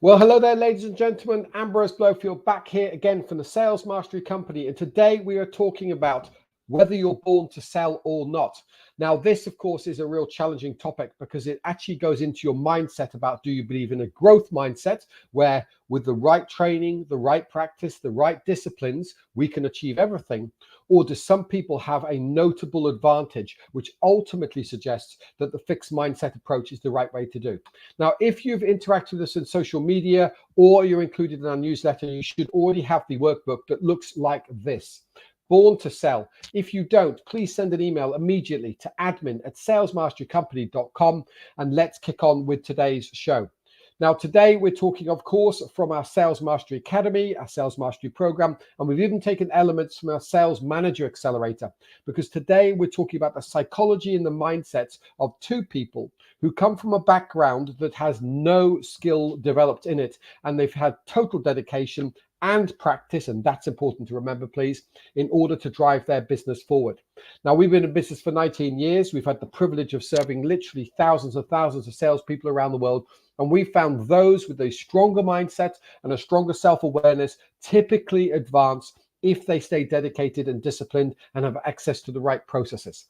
Well, hello there, ladies and gentlemen. Ambrose Blofield back here again from the Sales Mastery Company. And today we are talking about whether you're born to sell or not. Now, this, of course, is a real challenging topic because it actually goes into your mindset about, do you believe in a growth mindset where with the right training, the right practice, the right disciplines, we can achieve everything? Or do some people have a notable advantage, which ultimately suggests that the fixed mindset approach is the right way to do? Now, if you've interacted with us in social media or you're included in our newsletter, you should already have the workbook that looks like this. Born to Sell. If you don't, please send an email immediately to admin@salesmasterycompany.com and let's kick on with today's show. Now, today we're talking, of course, from our Sales Mastery Academy, our Sales Mastery program, and we've even taken elements from our Sales Manager Accelerator, because today we're talking about the psychology and the mindsets of two people who come from a background that has no skill developed in it, and they've had total dedication and practice, and that's important to remember, please, in order to drive their business forward. Now, we've been in business for 19 years. We've had the privilege of serving literally thousands and thousands of salespeople around the world, and we found those with a stronger mindset and a stronger self-awareness typically advance if they stay dedicated and disciplined and have access to the right processes.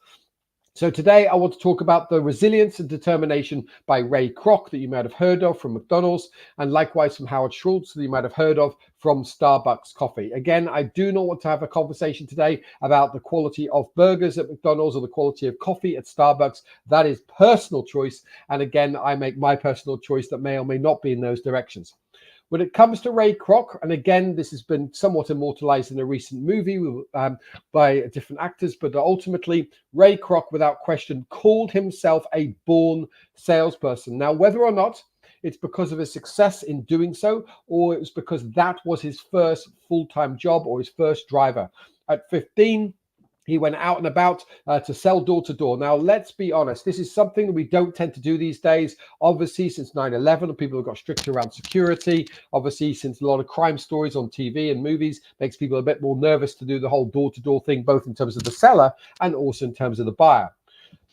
So today I want to talk about the resilience and determination by Ray Kroc that you might have heard of from McDonald's, and likewise from Howard Schultz that you might have heard of from Starbucks coffee. Again, I do not want to have a conversation today about the quality of burgers at McDonald's or the quality of coffee at Starbucks. That is personal choice. And again, I make my personal choice that may or may not be in those directions. When it comes to Ray Kroc, and again, this has been somewhat immortalized in a recent movie by different actors, but ultimately, Ray Kroc, without question, called himself a born salesperson. Now, whether or not it's because of his success in doing so, or it was because that was his first full-time job or his first driver. At 15, he went out and about to sell door to door. Now, let's be honest. This is something that we don't tend to do these days. Obviously, since 9/11, people have got stricter around security. Obviously, since a lot of crime stories on TV and movies makes people a bit more nervous to do the whole door to door thing, both in terms of the seller and also in terms of the buyer.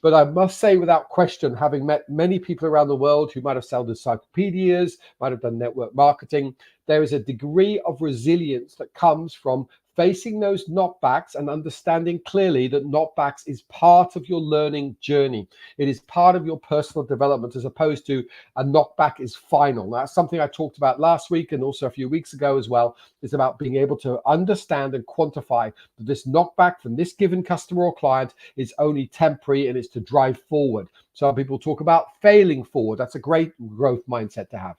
But I must say, without question, having met many people around the world who might have sold encyclopedias, might have done network marketing, there is a degree of resilience that comes from facing those knockbacks and understanding clearly that knockbacks is part of your learning journey. It is part of your personal development, as opposed to a knockback is final. That's something I talked about last week and also a few weeks ago as well. It's about being able to understand and quantify that this knockback from this given customer or client is only temporary and it's to drive forward. Some people talk about failing forward. That's a great growth mindset to have.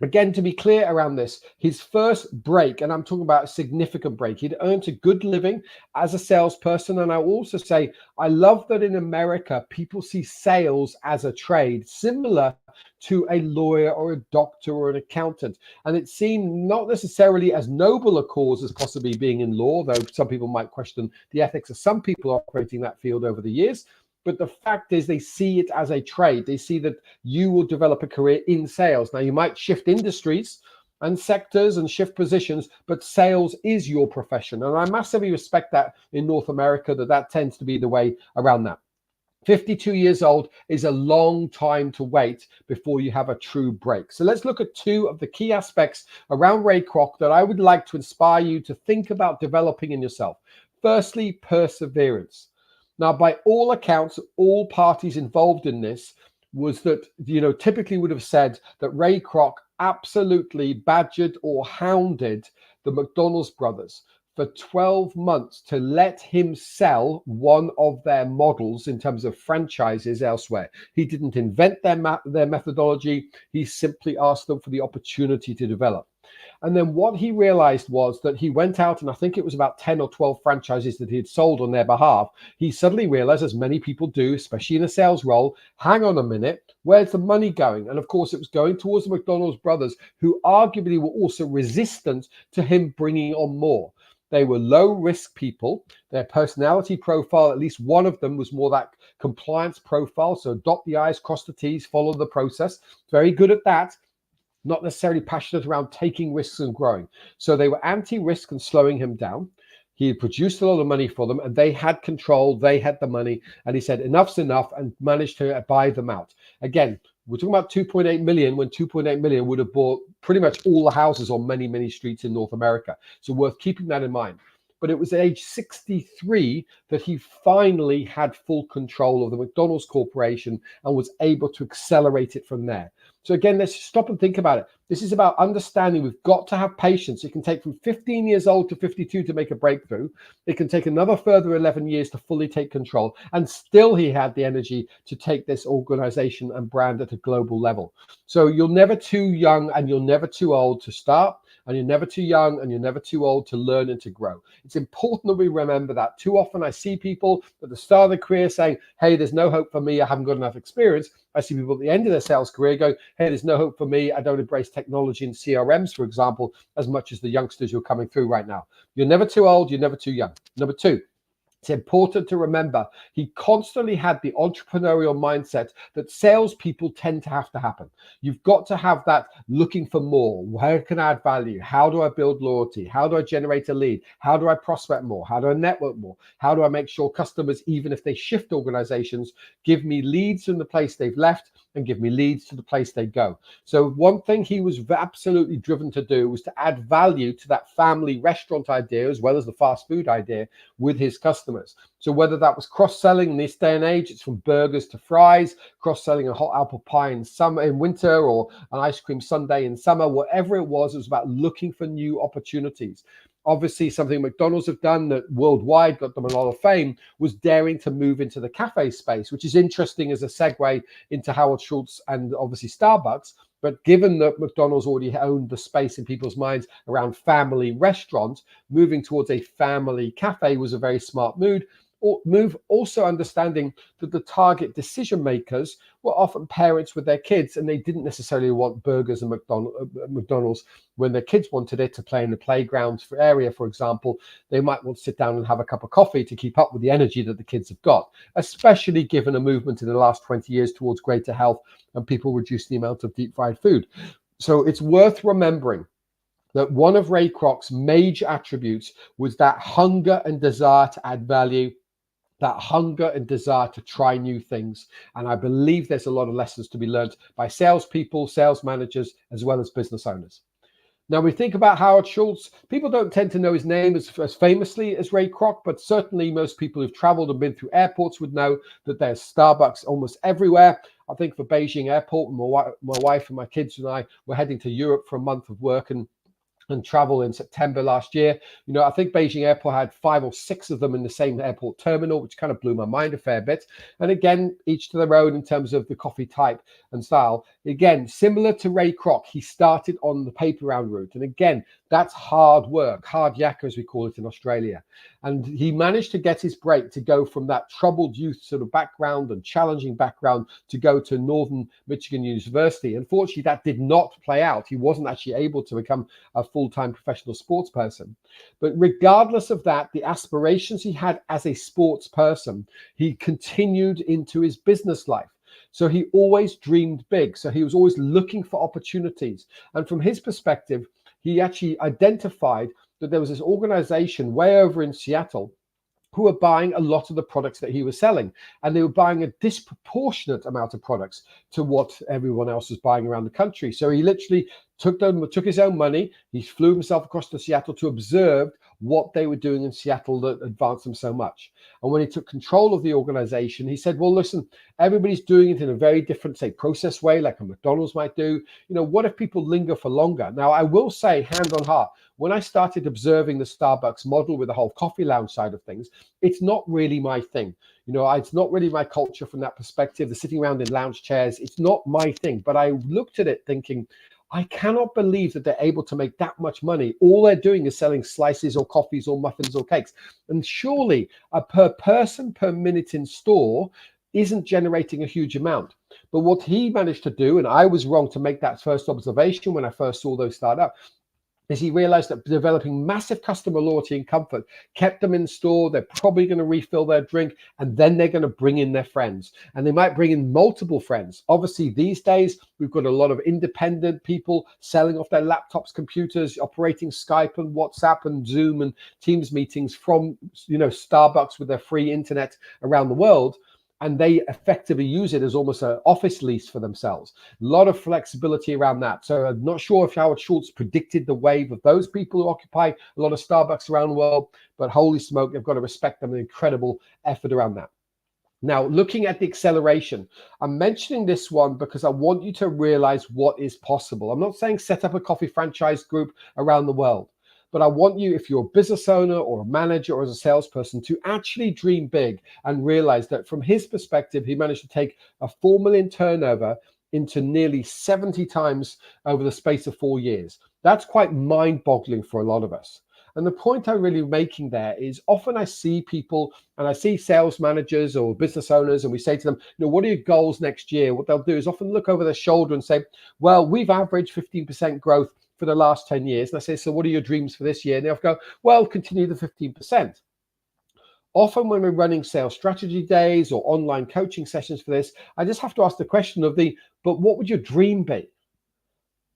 Again, to be clear around this, his first break, and I'm talking about a significant break, he'd earned a good living as a salesperson. And I also say, I love that in America, people see sales as a trade, similar to a lawyer or a doctor or an accountant. And it seemed not necessarily as noble a cause as possibly being in law, though some people might question the ethics of some people operating that field over the years. But the fact is, they see it as a trade. They see that you will develop a career in sales. Now, you might shift industries and sectors and shift positions, but sales is your profession. And I massively respect that in North America, that tends to be the way around that. 52 years old is a long time to wait before you have a true break. So let's look at two of the key aspects around Ray Kroc that I would like to inspire you to think about developing in yourself. Firstly, perseverance. Now, by all accounts, all parties involved in this was that, typically would have said that Ray Kroc absolutely badgered or hounded the McDonald's brothers for 12 months to let him sell one of their models in terms of franchises elsewhere. He didn't invent their methodology. He simply asked them for the opportunity to develop. And then what he realized was that he went out, and I think it was about 10 or 12 franchises that he had sold on their behalf. He suddenly realized, as many people do, especially in a sales role, hang on a minute, where's the money going? And of course, it was going towards the McDonald's brothers, who arguably were also resistant to him bringing on more. They were low risk people. Their personality profile, at least one of them, was more that compliance profile. So dot the I's, cross the T's, follow the process. Very good at that. Not necessarily passionate around taking risks and growing. So they were anti-risk and slowing him down. He had produced a lot of money for them, and they had control, they had the money, and he said enough's enough and managed to buy them out. Again, We're talking about 2.8 million when 2.8 million would have bought pretty much all the houses on many, many streets in North America. So worth keeping that in mind. But it was at age 63 that he finally had full control of the McDonald's corporation and was able to accelerate it from there. So again, let's stop and think about it. This is about understanding we've got to have patience. It can take from 15 years old to 52 to make a breakthrough. It can take another further 11 years to fully take control. And still he had the energy to take this organization and brand at a global level. So you're never too young and you're never too old to start. And you're never too young and you're never too old to learn and to grow. It's important that we remember that. Too often I see people at the start of their career saying, hey, there's no hope for me. I haven't got enough experience. I see people at the end of their sales career going, hey, there's no hope for me. I don't embrace technology and CRMs, for example, as much as the youngsters who are coming through right now. You're never too old. You're never too young. Number two, it's important to remember he constantly had the entrepreneurial mindset that salespeople tend to have to happen. You've got to have that looking for more. Where can I add value? How do I build loyalty? How do I generate a lead? How do I prospect more? How do I network more? How do I make sure customers, even if they shift organizations, give me leads from the place they've left and give me leads to the place they go? So one thing he was absolutely driven to do was to add value to that family restaurant idea as well as the fast food idea with his customers. So whether that was cross-selling in this day and age, it's from burgers to fries, cross-selling a hot apple pie in summer, in winter, or an ice cream sundae in summer, whatever it was about looking for new opportunities. Obviously, something McDonald's have done that worldwide got them a lot of fame was daring to move into the cafe space, which is interesting as a segue into Howard Schultz and obviously Starbucks. But given that McDonald's already owned the space in people's minds around family restaurants, moving towards a family cafe was a very smart move. Also understanding that the target decision makers were often parents with their kids, and they didn't necessarily want burgers and McDonald's when their kids wanted it to play in the playground area, for example. They might want to sit down and have a cup of coffee to keep up with the energy that the kids have got, especially given a movement in the last 20 years towards greater health and people reduce the amount of deep fried food. So it's worth remembering that one of Ray Kroc's major attributes was that hunger and desire to add value, that hunger and desire to try new things. And I believe there's a lot of lessons to be learned by salespeople, sales managers, as well as business owners. Now, we think about Howard Schultz. People don't tend to know his name as famously as Ray Kroc, but certainly most people who've traveled and been through airports would know that there's Starbucks almost everywhere. I think for Beijing Airport, my wife and my kids and I were heading to Europe for a month of work and travel in September last year. I think Beijing Airport had 5 or 6 of them in the same airport terminal, which kind of blew my mind a fair bit. And again, each to their own in terms of the coffee type and style. Again, similar to Ray Kroc, he started on the paper round route. And again, that's hard work, hard yakka as we call it in Australia. And he managed to get his break to go from that troubled youth sort of background and challenging background to go to Northern Michigan University. Unfortunately, that did not play out. He wasn't actually able to become a full-time professional sports person. But regardless of that, the aspirations he had as a sports person, he continued into his business life. So he always dreamed big. So he was always looking for opportunities. And from his perspective, he actually identified that there was this organization way over in Seattle who were buying a lot of the products that he was selling. And they were buying a disproportionate amount of products to what everyone else was buying around the country. So he literally took his own money. He flew himself across to Seattle to observe what they were doing in Seattle that advanced them so much. And when he took control of the organization, he said, well, listen, everybody's doing it in a very different, say, process way, like a McDonald's might do. What if people linger for longer? Now, I will say, hand on heart, when I started observing the Starbucks model with the whole coffee lounge side of things, it's not really my thing. It's not really my culture from that perspective. The sitting around in lounge chairs, it's not my thing. But I looked at it thinking, I cannot believe that they're able to make that much money. All they're doing is selling slices or coffees or muffins or cakes. And surely a per person per minute in store isn't generating a huge amount. But what he managed to do, and I was wrong to make that first observation when I first saw those start up, is he realized that developing massive customer loyalty and comfort kept them in store. They're probably going to refill their drink, and then they're going to bring in their friends. And they might bring in multiple friends. Obviously, these days, we've got a lot of independent people selling off their laptops, computers, operating Skype and WhatsApp and Zoom and Teams meetings from, Starbucks with their free internet around the world. and they effectively use it as almost an office lease for themselves. A lot of flexibility around that. So I'm not sure if Howard Schultz predicted the wave of those people who occupy a lot of Starbucks around the world, but holy smoke, they've got to respect them, an incredible effort around that. Now, looking at the acceleration, I'm mentioning this one because I want you to realize what is possible. I'm not saying set up a coffee franchise group around the world, but I want you, if you're a business owner or a manager or as a salesperson, to actually dream big and realize that from his perspective, he managed to take a 4 million turnover into nearly 70 times over the space of 4 years. That's quite mind-boggling for a lot of us. And the point I'm really making there is often I see people and I see sales managers or business owners, and we say to them, what are your goals next year? What they'll do is often look over their shoulder and say, well, we've averaged 15% growth for the last 10 years. And I say, so what are your dreams for this year? And they'll go, well, continue the 15%. Often when we're running sales strategy days or online coaching sessions for this, I just have to ask the question of but what would your dream be?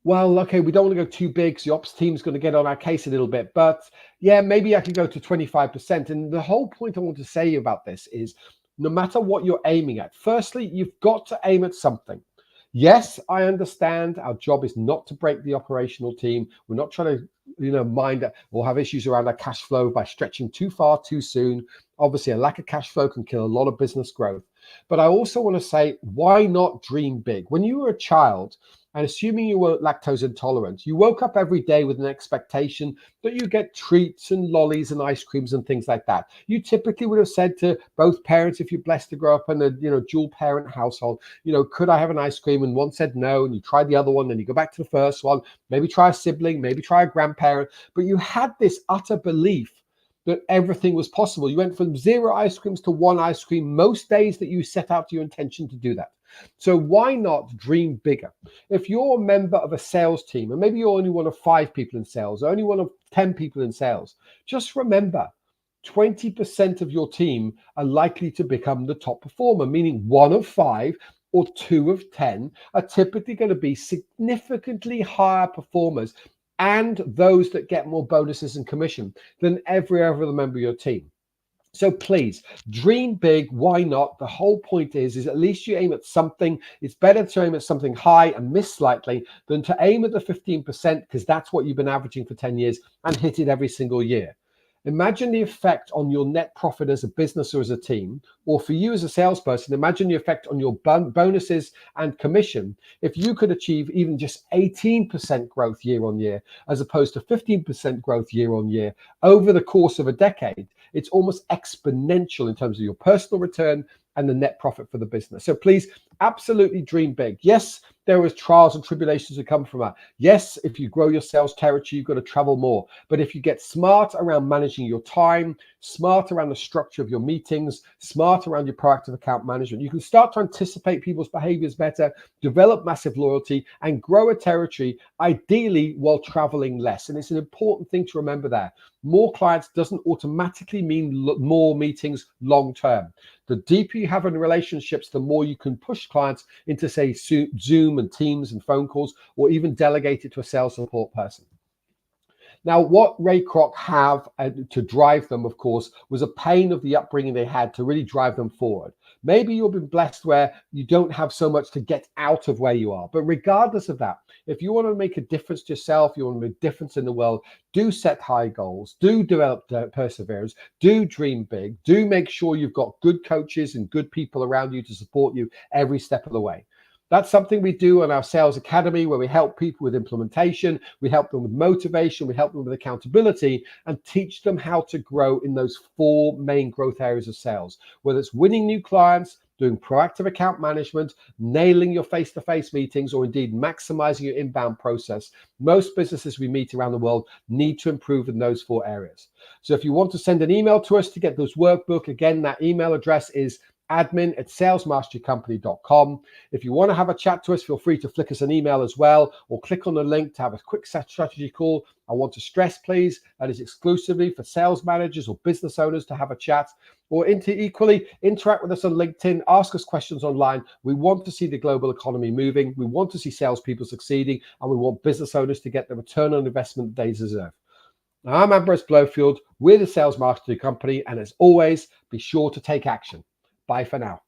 Well, okay, we don't want to go too big, so the ops team's going to get on our case a little bit, but yeah, maybe I could go to 25%. And the whole point I want to say about this is no matter what you're aiming at, firstly, you've got to aim at something. Yes, I understand our job is not to break the operational team. We're not trying to, mind or have issues around our cash flow by stretching too far too soon. Obviously, a lack of cash flow can kill a lot of business growth. But I also want to say, why not dream big? When you were a child, and assuming you weren't lactose intolerant, you woke up every day with an expectation that you get treats and lollies and ice creams and things like that. You typically would have said to both parents, if you're blessed to grow up in a dual parent household, could I have an ice cream? And one said no, and you tried the other one, and you go back to the first one, maybe try a sibling, maybe try a grandparent. But you had this utter belief that everything was possible. You went from 0 ice creams to 1 ice cream most days that you set out your intention to do that. So why not dream bigger? If you're a member of a sales team, and maybe you're only one of 5 people in sales, or only one of 10 people in sales, just remember 20% of your team are likely to become the top performer, meaning 1 of 5 or 2 of 10 are typically going to be significantly higher performers and those that get more bonuses and commission than every other member of your team. So please dream big. Why not? The whole point is at least you aim at something. It's better to aim at something high and miss slightly than to aim at the 15%, because that's what you've been averaging for 10 years and hit it every single year. Imagine the effect on your net profit as a business or as a team, or for you as a salesperson, imagine the effect on your bonuses and commission if you could achieve even just 18% growth year on year, as opposed to 15% growth year on year over the course of a decade. It's almost exponential in terms of your personal return and the net profit for the business. So please absolutely dream big. Yes, there is trials and tribulations that come from that. Yes, if you grow your sales territory, you've got to travel more. But if you get smart around managing your time, smart around the structure of your meetings, smart around your proactive account management, you can start to anticipate people's behaviors better, develop massive loyalty, and grow a territory, ideally while traveling less. And it's an important thing to remember there. More clients doesn't automatically mean more meetings long term. The deeper you have in relationships, the more you can push clients into, say, Zoom and Teams and phone calls, or even delegate it to a sales support person. Now, what Ray Kroc have to drive them, of course, was a pain of the upbringing they had to really drive them forward. Maybe you've been blessed where you don't have so much to get out of where you are. But regardless of that, if you want to make a difference to yourself, you want to make a difference in the world, do set high goals, do develop perseverance, do dream big, do make sure you've got good coaches and good people around you to support you every step of the way. That's something we do in our sales academy, where we help people with implementation, we help them with motivation, we help them with accountability, and teach them how to grow in those 4 main growth areas of sales, whether it's winning new clients, doing proactive account management, nailing your face-to-face meetings, or indeed maximizing your inbound process. Most businesses we meet around the world need to improve in those 4 areas. So if you want to send an email to us to get those workbook, again, that email address is admin@salesmasterycompany.com. If you want to have a chat to us, feel free to flick us an email as well, or click on the link to have a quick strategy call. I want to stress, please, that is exclusively for sales managers or business owners to have a chat, or equally interact with us on LinkedIn, ask us questions online. We want to see the global economy moving. We want to see salespeople succeeding, and we want business owners to get the return on investment they deserve. Now, I'm Ambrose Blowfield. We're the Sales Mastery Company, and as always, be sure to take action. Bye for now.